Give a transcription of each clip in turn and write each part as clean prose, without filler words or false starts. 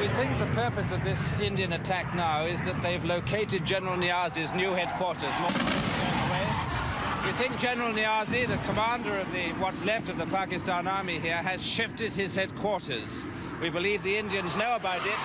We think the purpose of this Indian attack now is that they've located General Niazi's new headquarters. We think General Niazi, the commander of what's left of the Pakistan army here, has shifted his headquarters. We believe the Indians know about it.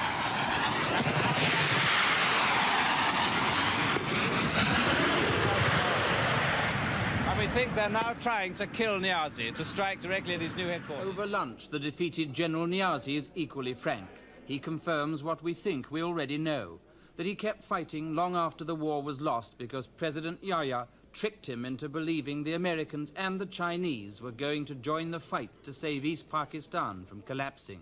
And we think they're now trying to kill Niazi, to strike directly at his new headquarters. Over lunch, the defeated General Niazi is equally frank. He confirms what we think we already know, that he kept fighting long after the war was lost because President Yahya tricked him into believing the Americans and the Chinese were going to join the fight to save East Pakistan from collapsing.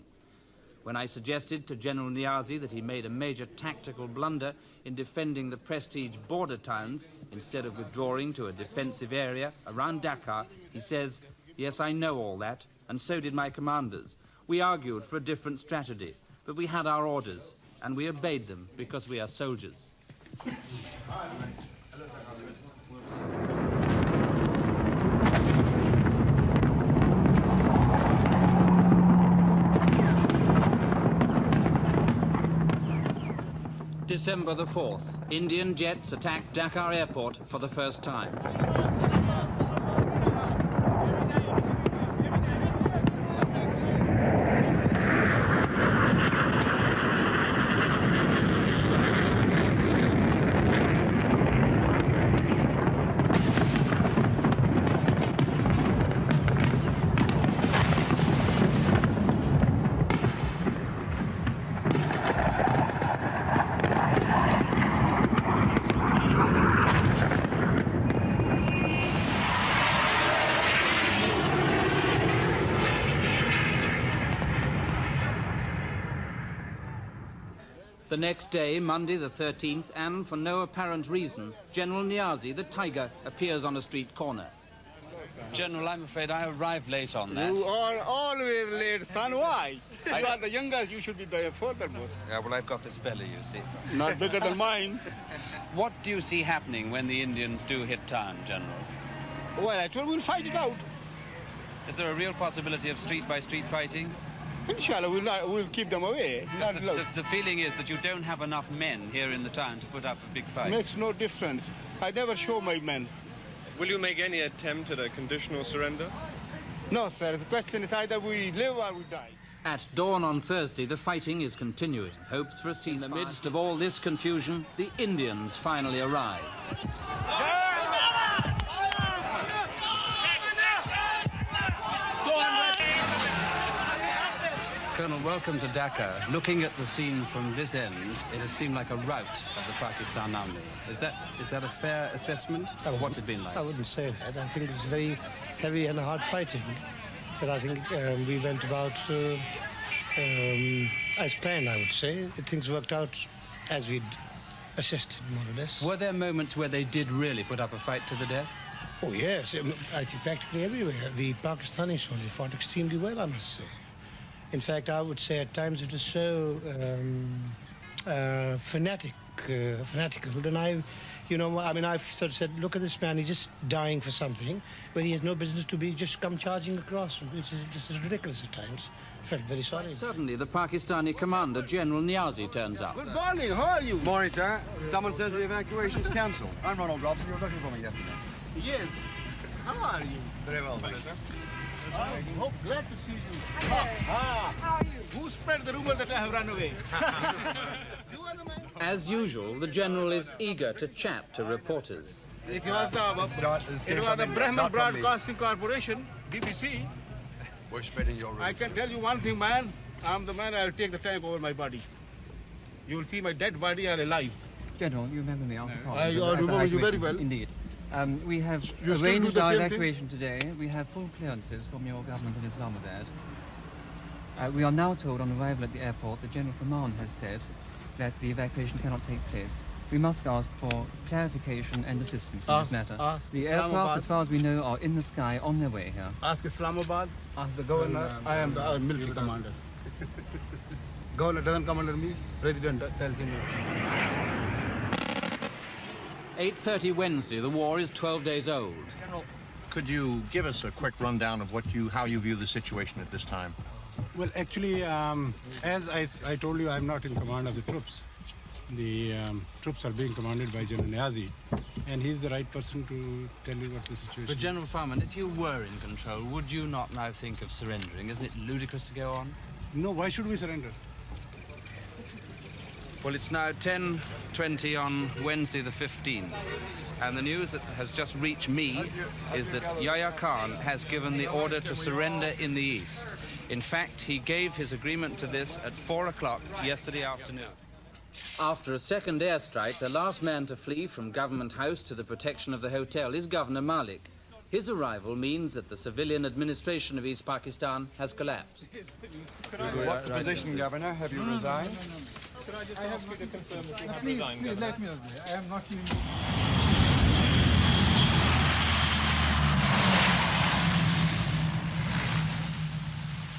When I suggested to General Niazi that he made a major tactical blunder in defending the prestige border towns instead of withdrawing to a defensive area around Dhaka, he says, "Yes, I know all that, and so did my commanders. We argued for a different strategy, but we had our orders, and we obeyed them because we are soldiers." December the 4th, Indian jets attacked Dhaka airport for the first time. The next day, Monday the 13th, and for no apparent reason, General Niazi, the Tiger, appears on a street corner. General, I'm afraid I arrived late on that. You are always late, son. Why? You are the youngest, you should be the furthermost. Yeah, well, I've got this belly, you see. Not bigger than mine. What do you see happening when the Indians do hit town, General? Well, I told you we'll fight it out. Is there a real possibility of street-by-street fighting? Inshallah, we'll keep them away. The feeling is that you don't have enough men here in the town to put up a big fight. Makes no difference. I never show my men. Will you make any attempt at a conditional surrender? No, sir. The question is either we live or we die. At dawn on Thursday, the fighting is continuing. Hopes for a ceasefire. In the midst of all this confusion, the Indians finally arrive. Colonel, welcome to Dhaka. Looking at the scene from this end, it has seemed like a rout of the Pakistan army. Is that a fair assessment? Or what's it been like? I wouldn't say that. I think it's very heavy and hard fighting. But I think we went about as planned, I would say. Things worked out as we'd assessed it, more or less. Were there moments where they did really put up a fight to the death? Oh, yes. I think practically everywhere. The Pakistani soldiers fought extremely well, I must say. In fact, I would say at times it was so fanatical. Then I've sort of said, look at this man, he's just dying for something when he has no business to be just come charging across, which is just ridiculous at times. I felt very sorry. Suddenly, the Pakistani commander, General Niazi, turns up. Good morning, how are you? Morning, sir. Someone says the evacuation's cancelled. I'm Ronald Robson. You were looking for me yesterday. Yes. How are you? Very well, thank you, sir. I hope glad to see you. How are you? Who spread the rumor that I have run away? You are the man. As usual, the general is eager to chat to reporters. It was the Brahman Broadcasting Corporation, BBC. We're spreading your rumors. I can tell you one thing, man. I'm the man, I'll take the tank over my body. You will see my dead body and alive. General, you remember me, Arthur Cox. I remember you very well. Indeed. We have You still arranged do the our same evacuation today. We have full clearances from your government in Islamabad. We are now told on arrival at the airport that General Farman has said that the evacuation cannot take place. We must ask for clarification and assistance in this matter. The aircraft, as far as we know, are in the sky on their way here. Ask Islamabad, ask the governor. I am the military commander. Governor doesn't come under me, President tells him. 8:30 Wednesday, the war is 12 days old. General, could you give us a quick rundown of how you view the situation at this time? Well, actually, as I told you, I'm not in command of the troops. The troops are being commanded by General Niazi, and he's the right person to tell you what the situation But General is. Farman, if you were in control, would you not now think of surrendering? Isn't it ludicrous to go on? No, why should we surrender? Well, it's now 10:20 on Wednesday the 15th, and the news that has just reached me is that Yahya Khan has given the order to surrender in the east. In fact, he gave his agreement to this at 4 o'clock yesterday afternoon. After a second airstrike, the last man to flee from Government House to the protection of the hotel is Governor Malik. His arrival means that the civilian administration of East Pakistan has collapsed. What's the position, Governor? Have you resigned? Could I just ask you to confirm that you have resigned, Please Governor? let me know. I am not even...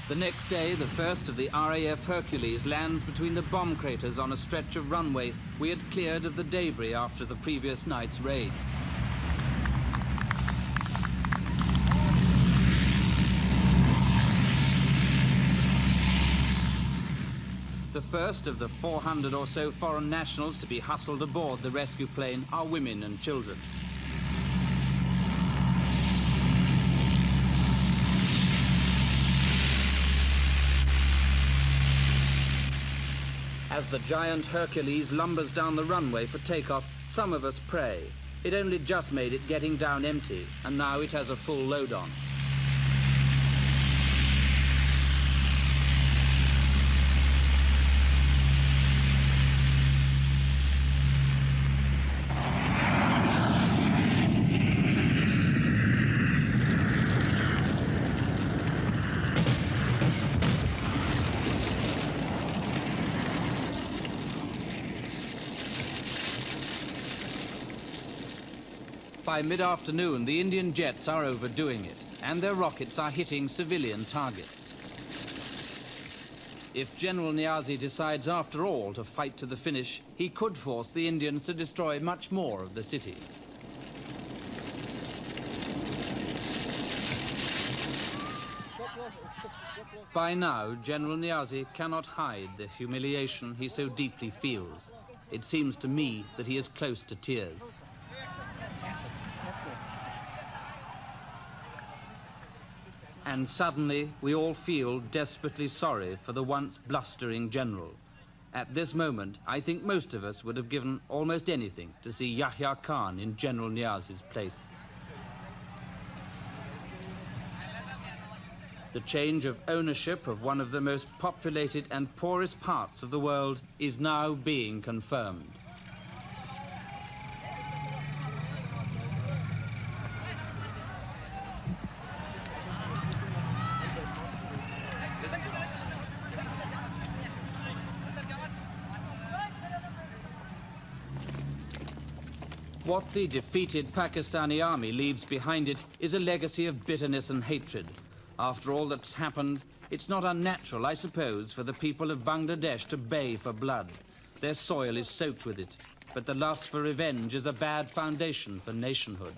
The next day, the first of the RAF Hercules lands between the bomb craters on a stretch of runway we had cleared of the debris after the previous night's raids. The first of the 400 or so foreign nationals to be hustled aboard the rescue plane are women and children. As the giant Hercules lumbers down the runway for takeoff, some of us pray. It only just made it getting down empty, and now it has a full load on. By mid-afternoon, the Indian jets are overdoing it, and their rockets are hitting civilian targets. If General Niazi decides after all to fight to the finish, he could force the Indians to destroy much more of the city. By now, General Niazi cannot hide the humiliation he so deeply feels. It seems to me that he is close to tears. And suddenly, we all feel desperately sorry for the once blustering general. At this moment, I think most of us would have given almost anything to see Yahya Khan in General Niazi's place. The change of ownership of one of the most populated and poorest parts of the world is now being confirmed. What the defeated Pakistani army leaves behind it is a legacy of bitterness and hatred. After all that's happened, it's not unnatural, I suppose, for the people of Bangladesh to bay for blood. Their soil is soaked with it, but the lust for revenge is a bad foundation for nationhood.